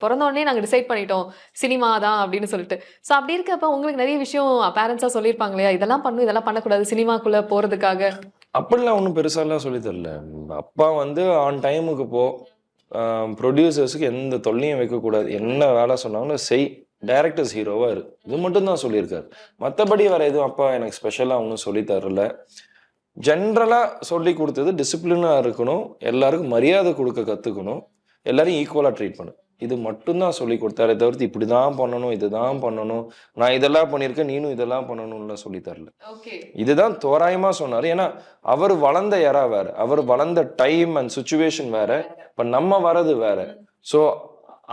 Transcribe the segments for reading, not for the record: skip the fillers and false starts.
பொறந்த உடனே நாங்க டிசைட் பண்ணிட்டோம். சினிமா தான் அப்படின்னு சொல்லிட்டு. ஸோ அப்படி இருக்கப்ப உங்களுக்கு நெறைய விஷயம் பேரண்ட்ஸா சொல்லியிருப்பாங்க இல்லையா? இதெல்லாம் பண்ணணும், இதெல்லாம் பண்ணக்கூடாது சினிமாக்குள்ள போறதுக்காக. அப்படிலாம் ஒண்ணும் பெருசாலாம் சொல்லித் தரல. அப்பா வந்து ஆன் டைமுக்கு போ. புரொடியூசர்ஸ்க்கு எந்த தொல்லையும் வைக்கக்கூடாது. என்ன வேலை சொன்னாலும் செய். டைரக்டர்ஸ் ஹீரோவா இரு. இது மட்டும் தான் சொல்லியிருக்காரு. மத்தபடி வேற எதுவும் அப்பா எனக்கு ஸ்பெஷலா ஒண்ணும் சொல்லித் தரல. ஜென்ரலா சொல்லிக் குடுத்தது டிசிப்ளினா இருக்கணும். எல்லாருக்கும் மரியாதை குடுக்க கத்துக்கணும். எல்லாரையும் ஈக்குவலா ட்ரீட் பண்ணு. இது மட்டும் தான் சொல்லிக் குடுத்தாரே தவிர்த்து இப்படிதான் பண்ணணும், இதுதான் பண்ணணும். நான் இதெல்லாம் பண்ணியிருக்கேன், நீனும் இதெல்லாம் பண்ணணும்லாம் சொல்லித் தரல. ஓகே. இதுதான் தோராயமா சொன்னாரு. ஏன்னா, அவரு வளர்ந்த எரா வேற. அவரு வளர்ந்த டைம் அண்ட் சிச்சுவேஷன் வேற. இப்ப நம்ம வர்றது வேற. சோ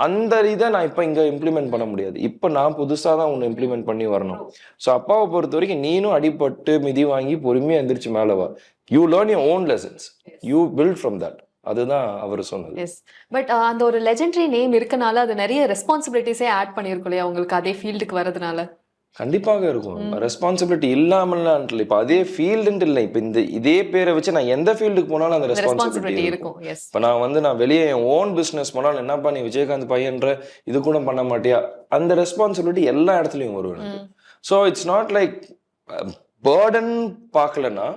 அந்த இத நான் இப்ப இங்க இம்ப்ளிமெண்ட் பண்ண முடியாது. இப்ப நான் புதுசா தான் ஒண்ணு இம்ப்ளிமெண்ட் பண்ணி வரணும். சோ அப்பாவ பொறுத்தவரைக்கும் நீனும் அடிபட்டு, மிதி வாங்கி பொறுமையா எந்திரிச்சு மேல வா. You learn your own lessons. You build from that. அதுதான் அவரு சொன்னது. எஸ். பட் அந்த ஒரு லெஜெண்டரி நேம் இருக்கனால அது நெறைய ரெஸ்பான்சிபிலிட்டிஸே ஆட் பண்ணியிருக்கும் இல்லையா? உங்களுக்கு அதே ஃபீல்டுக்கு வரதுனால. கண்டிப்பாக இருக்கும். ரெஸ்பான்சிபிலிட்டி இல்லாமல்லாம் இல்ல. இப்ப அதே ஃபீல்டுன்ட்டு இல்ல. இப்ப இதே பேரை வச்சு நான் எந்த ஃபீல்டுக்கு போனாலும் அந்த ரெஸ்பான்சிபிலிட்டி ரெஸ்பான்சிபிலிட்டி இருக்கும். இருக்கும். எஸ். இப்ப நான் வந்து நான் வெளியே என் ஓன் பிசினஸ் போனாலும் என்னப்பா நீ விஜயகாந்த் பையன்ற இது கூட பண்ண மாட்டியா? அந்த ரெஸ்பான்சிபிலிட்டி எல்லா இடத்துலயும் வரும் எனக்கு. So it's not like burden பார்க்கலன்னா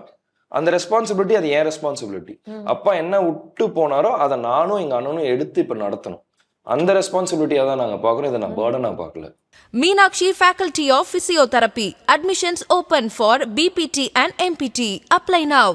அந்த ரெஸ்பான்சிபிலிட்டி அது என் ரெஸ்பான்சிபிலிட்டி. அப்பா என்ன விட்டு போனாரோ அதை நானும் எங்க அண்ணனும் எடுத்து இப்ப நடத்தணும். அந்த ரெஸ்பான்சிபிலிட்டியா தான் நாங்க பாக்குறோம். இதை நான் பேர்டனா பார்க்கல. Meenakshi Faculty of Physiotherapy. Admissions open for BPT and MPT. Apply now.